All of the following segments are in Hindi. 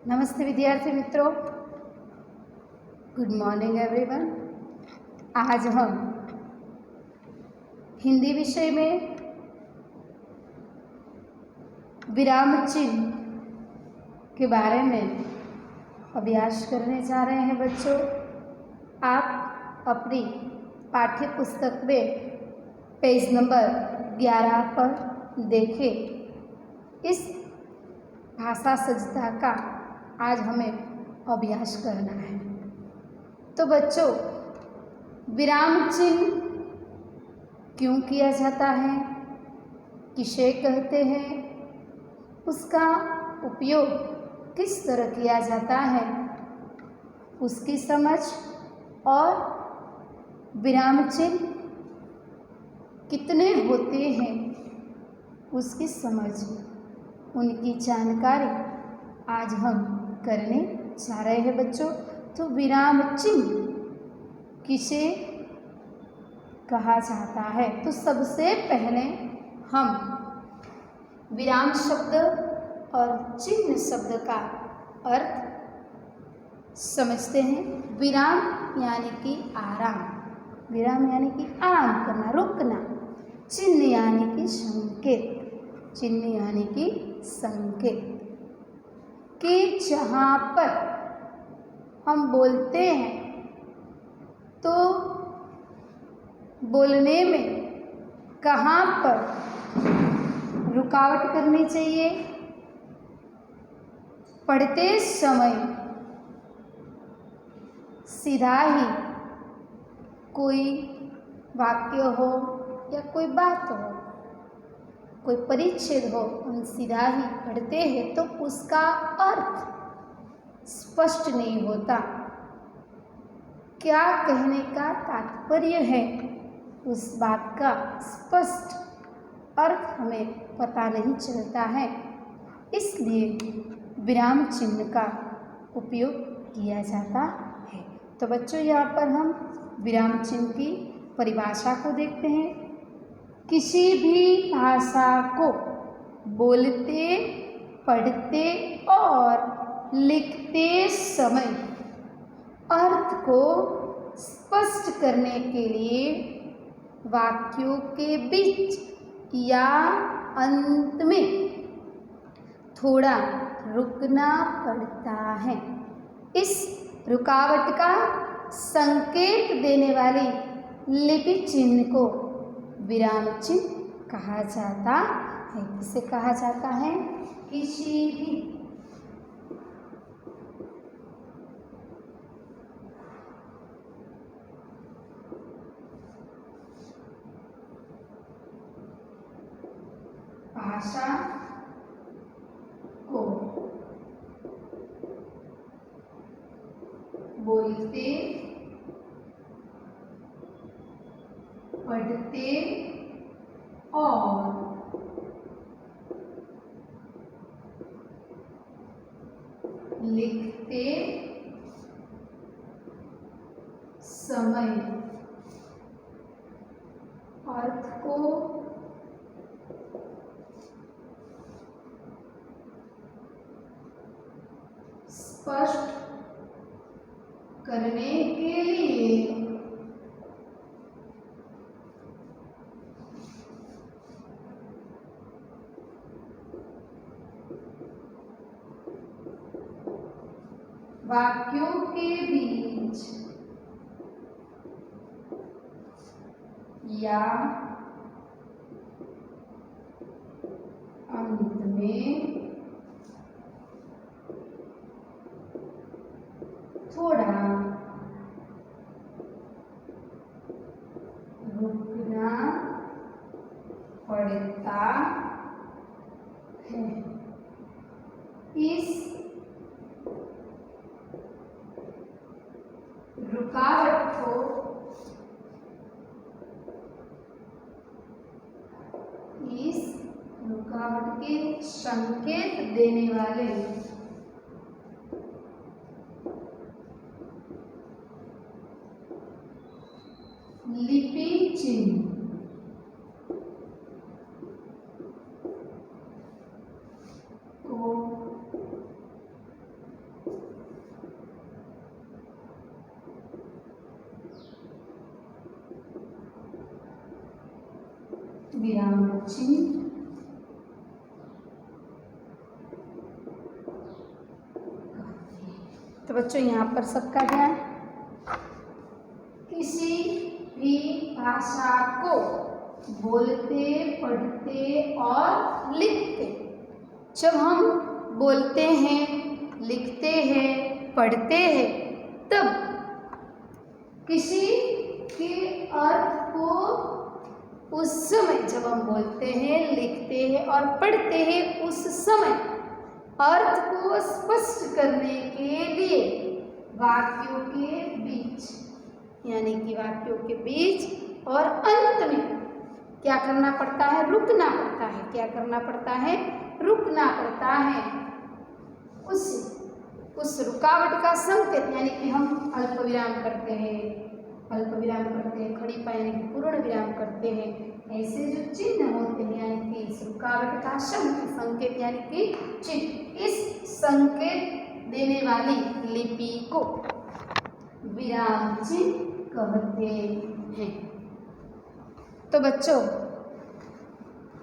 नमस्ते विद्यार्थी मित्रों, गुड मॉर्निंग एवरीवन। आज हम हिंदी विषय में विराम चिन्ह के बारे में अभ्यास करने जा रहे हैं। बच्चों, आप अपनी पाठ्य पुस्तक में पेज नंबर 11 पर देखें। इस भाषा सज्जता का आज हमें अभ्यास करना है। तो बच्चों, विराम चिन्ह क्यों किया जाता है, किसे कहते हैं, उसका उपयोग किस तरह किया जाता है, उसकी समझ और विराम चिन्ह कितने होते हैं उसकी समझ, उनकी जानकारी आज हम करने जा रहे हैं। बच्चों, तो विराम चिन्ह किसे कहा जाता है? तो सबसे पहले हम विराम शब्द और चिन्ह शब्द का अर्थ समझते हैं। विराम यानी कि आराम, विराम यानी कि आराम करना, रुकना। चिन्ह यानी कि संकेत, चिन्ह यानी कि संकेत कि जहाँ पर हम बोलते हैं तो बोलने में कहाँ पर रुकावट करनी चाहिए, पढ़ते समय सीधा ही कोई वाक्य हो या कोई बात हो, कोई परिच्छेद हो, हम सीधा ही पढ़ते हैं तो उसका अर्थ स्पष्ट नहीं होता। क्या कहने का तात्पर्य है, उस बात का स्पष्ट अर्थ हमें पता नहीं चलता है। इसलिए विराम चिन्ह का उपयोग किया जाता है। तो बच्चों, यहाँ पर हम विराम चिन्ह की परिभाषा को देखते हैं। किसी भी भाषा को बोलते, पढ़ते और लिखते समय अर्थ को स्पष्ट करने के लिए वाक्यों के बीच या अंत में थोड़ा रुकना पड़ता है। इस रुकावट का संकेत देने वाली लिपि चिन्ह को विराम चिन्ह कहा जाता है। इसे कहा जाता है किसी भी भाषा को बोलते, पढ़ते और लिखते समय अर्थ को स्पष्ट करने के लिए वाक्यों के बीच या अंत में थोड़ा रुकना पड़ता है। इस रुकावट को रुकावट के संकेत देने वाले लिपि चिन्ह को विराम चिन्ह तो बच्चों यहाँ पर सबका ध्यान, किसी भी भाषा को बोलते, पढ़ते और लिखते, जब हम बोलते हैं, लिखते हैं, पढ़ते हैं, तब किसी के अर्थ को उस समय जब हम बोलते हैं, लिखते हैं और पढ़ते हैं, उस समय अर्थ को स्पष्ट करने के लिए वाक्यों के बीच, यानी कि वाक्यों के बीच और अंत में क्या करना पड़ता है? रुकना पड़ता है। क्या करना पड़ता है? रुकना पड़ता है। उस रुकावट का संकेत, यानी कि हम अल्प विराम करते हैं, अल्प विराम करते हैं, खड़ी पा यानी कि पूर्ण विराम करते हैं, ऐसे जो चिन्ह होते हैं, यानी कि इस रुकावट का संकेत यानी कि चिन्ह, इस संकेत देने वाली लिपि को विराम चिन्ह कहते हैं। तो बच्चों,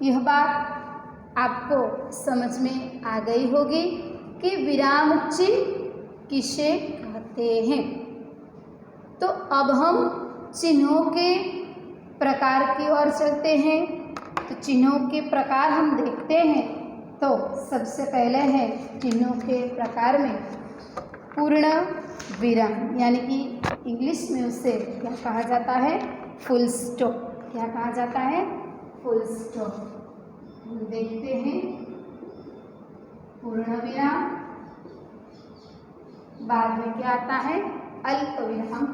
यह बात आपको समझ में आ गई होगी कि विराम चिन्ह किसे कहते हैं। तो अब हम चिन्हों के प्रकार की ओर चलते हैं। तो चिन्हों के प्रकार हम देखते हैं। तो सबसे पहले है चिन्हों के प्रकार में पूर्ण विराम, यानी कि इंग्लिश में उसे क्या कहा जाता है? Full stop. क्या कहा जाता है? Full stop. देखते हैं पूर्ण विराम, बाद में क्या आता है? अल्प विराम,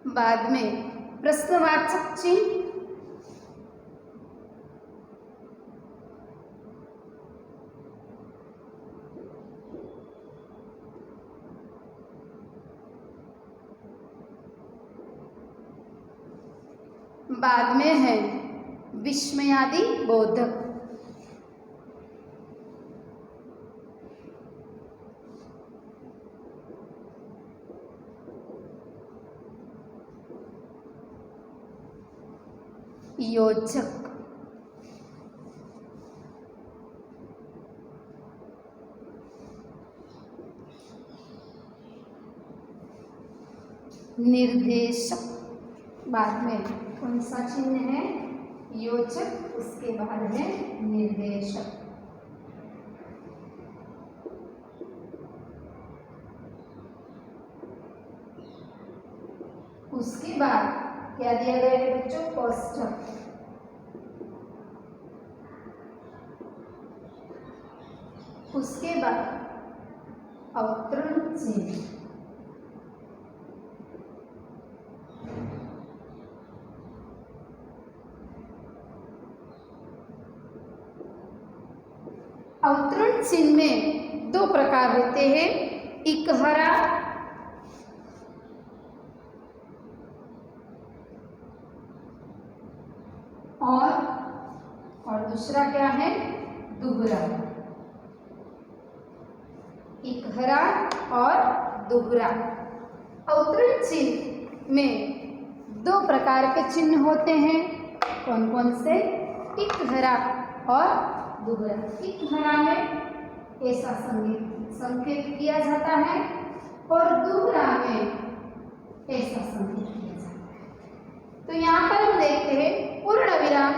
बाद में प्रश्नवाचक चिन्ह, बाद में है विस्मयादि बोधक, योजक, निर्देशक। बाद में कौन सा चिन्ह है? योजक, उसके बाद है निर्देशक। उसके बाद क्या दिया गया है बच्चों? कोष्ठक। उसके बाद अवतरण चिन्ह, अवतरण चिन्ह में दो प्रकार होते हैं, इकहरा और दूसरा क्या है? दुहरा। इकहरा और दुहरा। अवतरण चिन्ह में दो प्रकार के चिन्ह होते हैं। कौन कौन से? इकहरा और दुहरा। इकहरा में ऐसा संकेत किया जाता है और दुहरा में ऐसा संकेत किया जाता है। तो यहाँ पर हम देखते हैं पूर्ण विराम,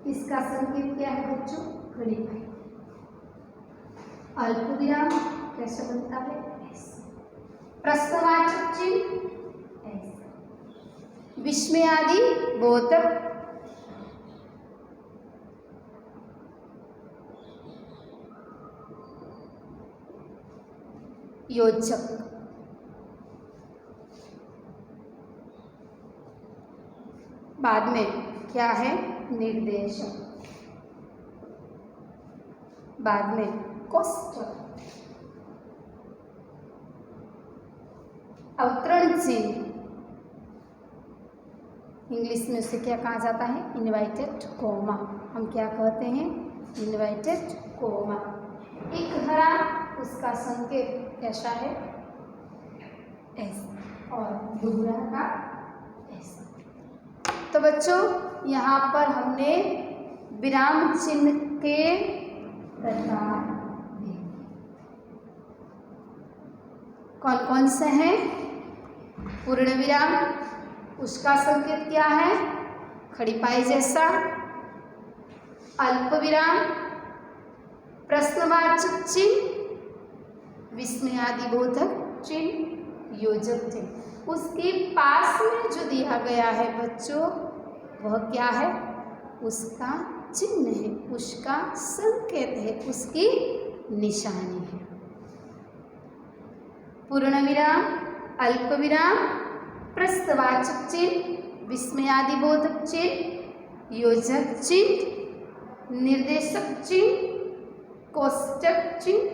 इसका संकेत क्या है बच्चों? खड़ी पाई। अल्प विराम कैसे बनता है? ऐसे। प्रश्नवाचक चिन्ह ऐसे। विस्मयादि बोधक, योजक। बाद में क्या है? निर्देशक। बाद में कोष्ठक। अवतरण चिन्ह इंग्लिश में उसे क्या कहा जाता है? Inverted comma. हम क्या कहते हैं? Invited coma. इकहरा, उसका संकेत कैसा है? ऐसा और दोहरा का ऐसा। तो बच्चों यहाँ पर हमने विराम चिन्ह के प्रकार देखे। कौन कौन से हैं? पूर्ण विराम, उसका संकेत क्या है? खड़ी पाई जैसा। अल्प विराम, प्रश्नवाचक चिन्ह, विस्मयादिबोधक चिन्ह, योजक चिन्ह। उसके पास में जो दिया गया है बच्चों, वह क्या है? उसका चिन्ह है, उसका संकेत है, उसकी निशानी है। पूर्ण विराम, अल्प विराम, प्रश्नवाचक चिन्ह, विस्मयादिबोधक चिन्ह, योजक चिन्ह, निर्देशक चिन्ह, कोष्टक चिन्ह,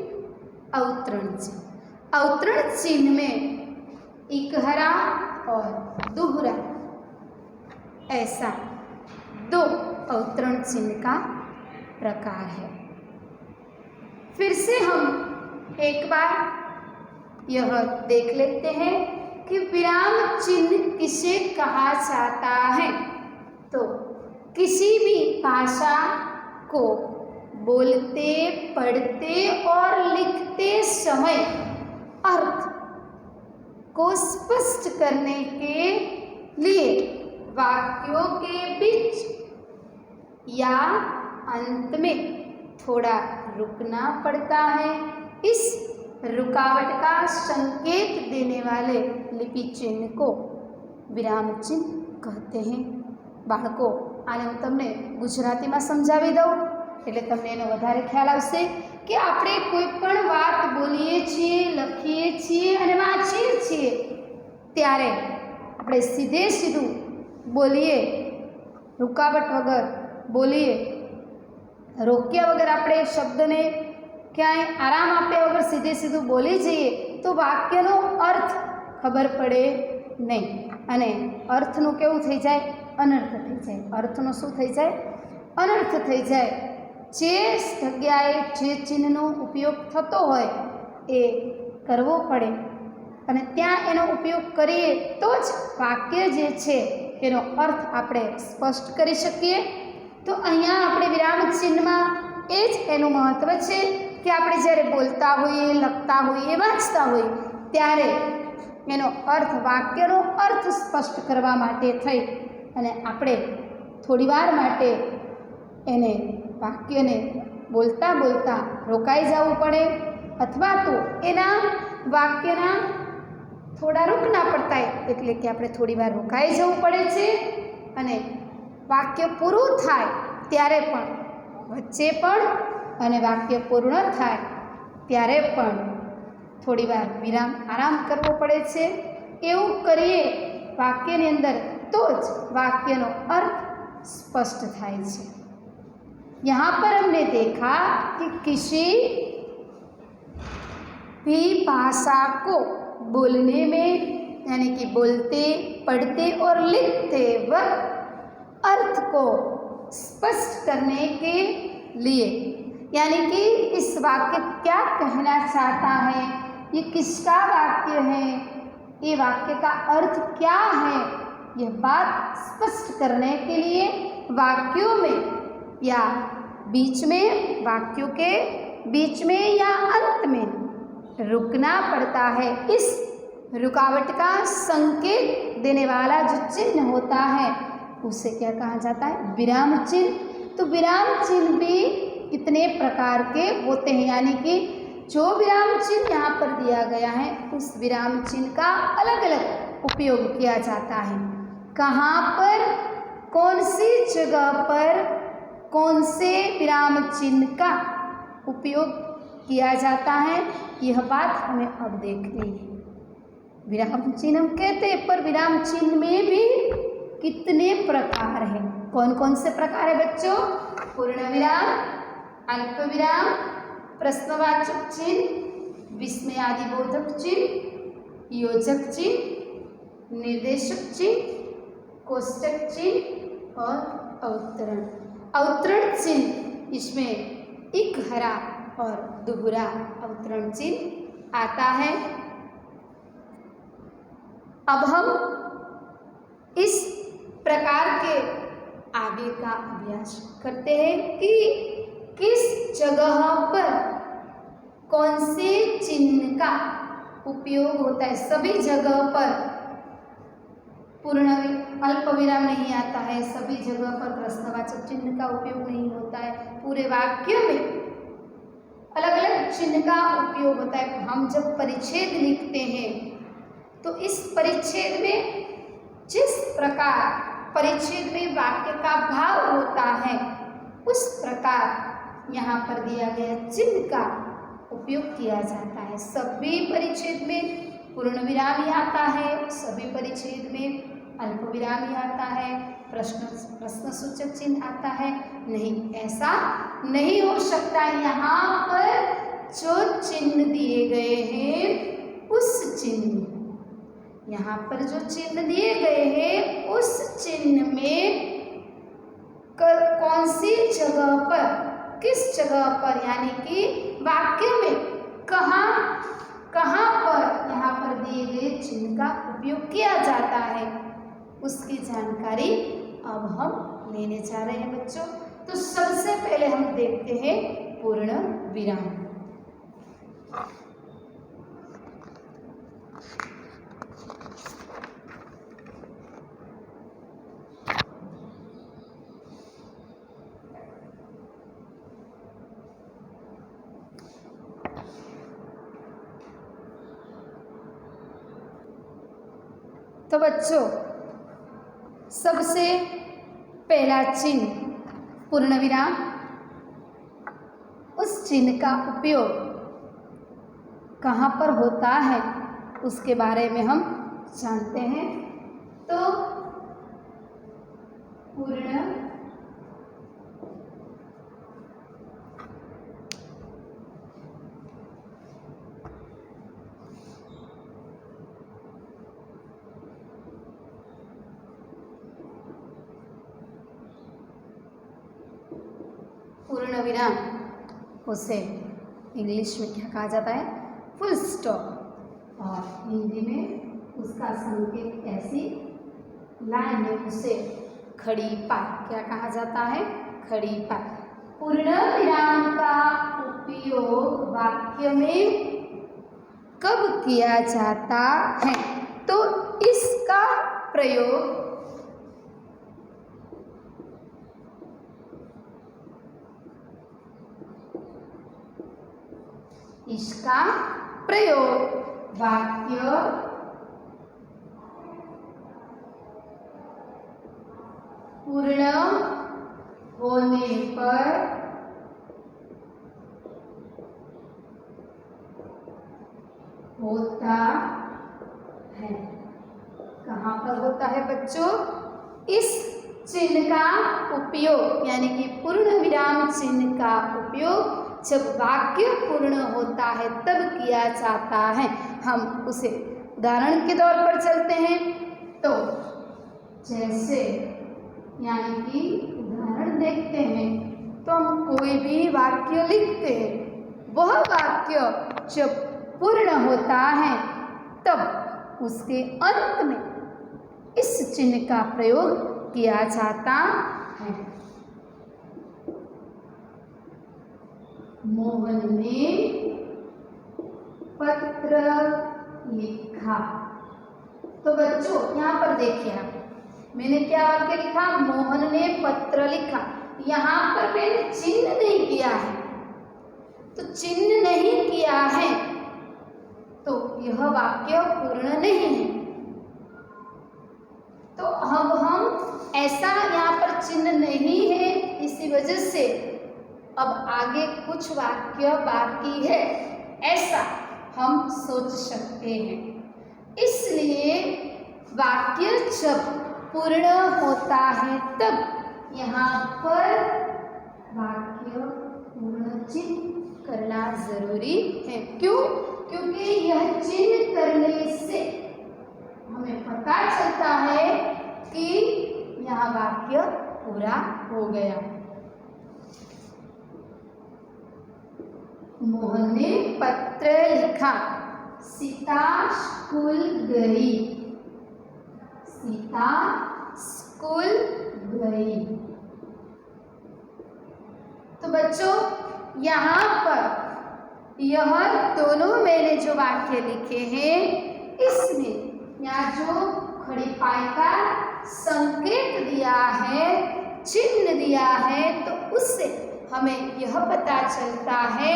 अवतरण चिन्ह। अवतरण चिन्ह में इकहरा और दोहरा ऐसा दो अवतरण चिन्ह का प्रकार है। फिर से हम एक बार यह देख लेते हैं कि विराम चिन्ह किसे कहा जाता है। तो किसी भी भाषा को बोलते, पढ़ते और लिखते समय अर्थ को स्पष्ट करने के लिए वाक्यों के बीच या अंत में थोड़ा रुकना पड़ता है। इस रुकावट का संकेत देने वाले लिपि चिन्ह को विराम चिन्ह कहते हैं। बाळको आने હું તમને ગુજરાતીમાં સમજાવી દઉં એટલે તમને એનો વધારે ખ્યાલ આવશે કે આપણે કોઈ પણ વાત બોલીએ છીએ, લખીએ છીએ અને વાંચીએ છીએ ત્યારે આપણે સીધે સીધું બોલીએ, रुकावट वगर बोलीए, रोक्या वगर આપણે શબ્દને ક્યાંય આરામ આપ્યા વગર સીધે સીધું બોલી જઈએ તો વાક્યનો અર્થ ખબર પડે નહીં અને અર્થનું કેવું થઈ જાય? અનર્થ થઈ જાય। અર્થનો શું થઈ જાય? અનર્થ થઈ જાય। જે જગ્યાએ જે ચિહ્નનો ઉપયોગ થતો હોય એ કરવો પડે અને ત્યાં એનો ઉપયોગ કરીએ તો જ વાક્ય જે છે એનો અર્થ આપણે સ્પષ્ટ કરી શકીએ। તો અહીંયા આપણે વિરામ ચિહ્નમાં એ જ એનું મહત્ત્વ છે કે આપણે જ્યારે બોલતા હોઈએ, લખતા હોઈએ, વાંચતા હોઈએ ત્યારે એનો અર્થ, વાક્યનો અર્થ સ્પષ્ટ કરવા માટે થઈ અને આપણે થોડીવાર માટે એને વાક્યને બોલતા બોલતા રોકાઈ જવું પડે અથવા તો એના વાક્યના થોડા રૂકના પડતા એટલે કે આપણે થોડીવાર રોકાઈ જવું પડે છે અને વાક્ય પૂરું થાય ત્યારે પણ વચ્ચે પણ અને વાક્ય પૂર્ણ થાય ત્યારે પણ થોડીવાર વિરામ આરામ કરવો પડે છે। એવું કરીએ વાક્યની અંદર तो वाक्यનો अर्थ स्पष्ट थाय छे। यहाँ पर हमने देखा कि किसी भी भाषा को बोलने में यानी कि बोलते, पढ़ते और लिखते वक्त अर्थ को स्पष्ट करने के लिए यानी कि इस वाक्य क्या कहना चाहता है, ये किसका वाक्य है, ये वाक्य का अर्थ क्या है, यह बात स्पष्ट करने के लिए वाक्यों में या बीच में, वाक्यों के बीच में या अंत में रुकना पड़ता है। इस रुकावट का संकेत देने वाला जो चिन्ह होता है उसे क्या कहा जाता है? विराम चिन्ह। तो विराम चिन्ह भी कितने प्रकार के होते हैं यानी कि जो विराम चिन्ह यहाँ पर दिया गया है उस विराम चिन्ह का अलग अलग उपयोग किया जाता है। कहाँ पर, कौन सी जगह पर, कौन से विराम चिन्ह का उपयोग किया जाता है, यह बात हमें अब देखनी है। विराम चिन्ह हम कहते हैं पर विराम चिन्ह में भी कितने प्रकार हैं? कौन कौन से प्रकार है बच्चों? पूर्ण विराम, अल्प विराम, प्रश्नवाचक चिन्ह, विस्मयादिबोधक चिन्ह, योजक चिन्ह, निर्देशक चिन्ह, कोष्टक चिन्ह और अवतरण। अवतरण चिन्ह इसमें इकहरा और दोहरा अवतरण चिन्ह आता है। अब हम इस प्रकार के आगे का अभ्यास करते हैं कि किस जगह पर कौन से चिन्ह का उपयोग होता है। सभी जगह पर पूर्ण अल्प विराम नहीं आता है, सभी जगह पर प्रश्नवाचक चिन्ह का उपयोग नहीं होता है, पूरे वाक्य में अलग अलग चिन्ह का उपयोग होता है। हम जब परिच्छेद लिखते हैं तो इस परिच्छेद में जिस प्रकार परिच्छेद में वाक्य का भाव होता है उस प्रकार यहाँ पर दिया गया चिन्ह का उपयोग किया जाता है। सभी परिच्छेद में पूर्ण विराम ही आता है, सभी परिच्छेद में अल्प विराम ही आता है, प्रश्न सूचक चिन्ह आता है नहीं, ऐसा नहीं हो सकता। यहाँ पर जो चिन्ह दिए गए हैं उस चिन्ह, यहाँ पर जो चिन्ह दिए गए हैं उस चिन्ह में कौन सी जगह पर, किस जगह पर, यानी कि वाक्य में कहाँ पर यहाँ पर दिए गए चिन्ह का उपयोग किया जाता है उसकी जानकारी अब हम लेने जा रहे हैं बच्चों। तो सबसे पहले हम देखते हैं पूर्ण विराम। तो बच्चों सबसे पहला चिन्ह पूर्ण विराम, उस चिन्ह का उपयोग कहाँ पर होता है उसके बारे में हम जानते हैं। तो पूर्ण पूर्ण विराम उसे इंग्लिश में क्या कहा जाता है, फुल स्टॉप, और हिंदी में उसका संकेत ऐसी लाइन है उसे खड़ी पात क्या कहा जाता है, खड़ी पात। पूर्ण विराम का उपयोग वाक्य में कब किया जाता है? तो इसका प्रयोग वाक्य पूर्ण होने पर होता है। कहाँ पर होता है बच्चों? इस चिन्ह का उपयोग यानी कि पूर्ण विराम चिन्ह का उपयोग जब वाक्य पूर्ण होता है तब किया जाता है। हम उसे उदाहरण के तौर पर चलते हैं। तो जैसे यानी कि उदाहरण देखते हैं तो हम कोई भी वाक्य लिखते हैं, वह वाक्य जब पूर्ण होता है तब उसके अंत में इस चिन्ह का प्रयोग किया जाता है। मोहन ने पत्र लिखा। तो बच्चों यहाँ पर देखिए आप, मैंने क्या वाक्य लिखा? मोहन ने पत्र लिखा। यहाँ पर मैंने चिन्ह नहीं किया है, तो चिन्ह नहीं किया है तो यह वाक्य पूर्ण नहीं है। तो अब हम ऐसा, यहाँ पर चिन्ह नहीं है इसी वजह से अब आगे कुछ वाक्य बाकी है ऐसा हम सोच सकते हैं। इसलिए वाक्य जब पूर्ण होता है तब यहाँ पर वाक्य पूर्ण चिन्ह करना जरूरी है। क्यों? क्योंकि यह चिन्ह करने से हमें पता चलता है कि यह वाक्य पूरा हो गया। मोहन ने पत्र लिखा। सीता स्कूल गई। सीता स्कूल गई। तो बच्चों यहाँ पर यह दोनों मैंने जो वाक्य लिखे हैं, इसमें यहाँ जो खड़ी पाई का संकेत दिया है, चिन्ह दिया है, तो उससे हमें यह पता चलता है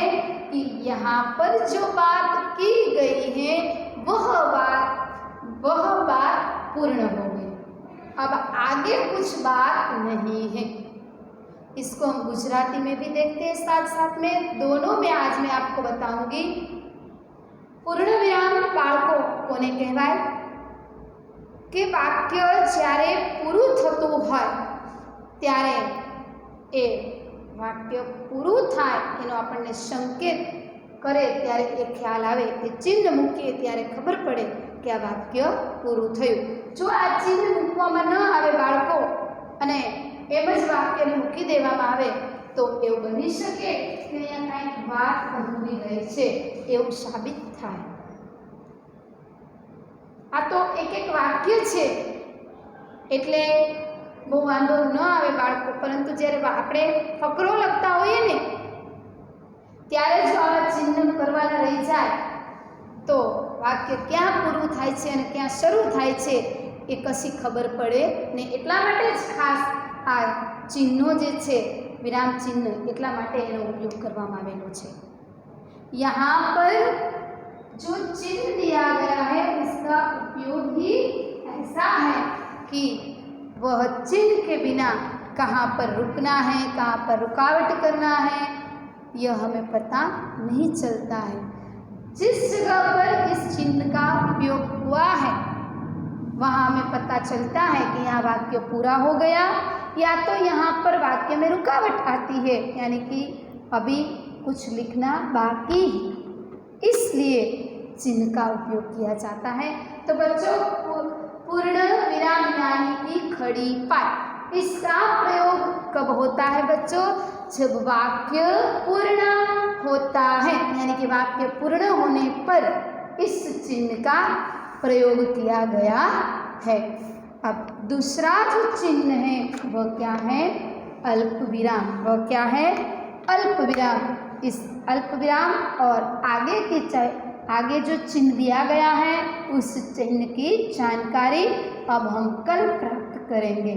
कि यहाँ पर जो बात की गई है वह बात पूर्ण हो गई। अब आगे कुछ बात नहीं है। इसको हम गुजराती में भी देखते हैं, साथ साथ में दोनों में आज मैं आपको बताऊंगी। पूर्ण विराम बाळको कोने कहेवाय के वाक्य જ્યારે પૂરું થતું હોય ત્યારે એ વાક્ય પૂરું થાય એનો આપણને સંકેત કરે ત્યારે એ ખ્યાલ આવે, એ ચિહ્ન મૂકીએ ત્યારે ખબર પડે કે આ વાક્ય પૂરું થયું। જો આ ચિહ્ન મૂકવામાં ન આવે બાળકો અને એમ જ વાક્યને મૂકી દેવામાં આવે તો એવું બની શકે કે અહીંયા કાંઈક વાત અધૂરી રહી છે એવું સાબિત થાય। આ તો એક વાક્ય છે એટલે બહુ વાંધો ન આવે બાળકો, પરંતુ જ્યારે આપણે ફકરો લખતા હોઈએ ને ત્યારે જો આવા ચિહ્ન કરવાના રહી જાય તો વાક્ય ક્યાં પૂરું થાય છે અને ક્યાં શરૂ થાય છે એ કશી ખબર પડે નહીં। એટલા માટે જ ખાસ આ ચિહ્નો જે છે વિરામ ચિહ્ન એટલા માટે એનો ઉપયોગ કરવામાં આવેલો છે। यहाँ पर जो चिन्ह दिया गया है उसका उपयोग ही ऐसा है कि वह चिन्ह के बिना कहाँ पर रुकना है, कहाँ पर रुकावट करना है, यह हमें पता नहीं चलता है। जिस जगह पर इस चिन्ह का उपयोग हुआ है वहाँ हमें पता चलता है कि यहाँ वाक्य पूरा हो गया, या तो यहाँ पर वाक्य में रुकावट आती है, यानी कि अभी कुछ लिखना बाकी है, इसलिए चिन्ह का उपयोग किया जाता है। तो बच्चों पूर्ण विराम यानी कि खड़ी पाई, इसका प्रयोग कब होता है बच्चों? जब वाक्य पूर्ण होता है, यानी कि वाक्य पूर्ण होने पर इस चिन्ह का प्रयोग किया गया है। अब दूसरा जो चिन्ह है वह क्या है? अल्प विराम। वह क्या है? अल्प विराम। इस अल्प विराम और आगे जो चिन्ह दिया गया है उस चिन्ह की जानकारी अब हम कल प्राप्त करेंगे।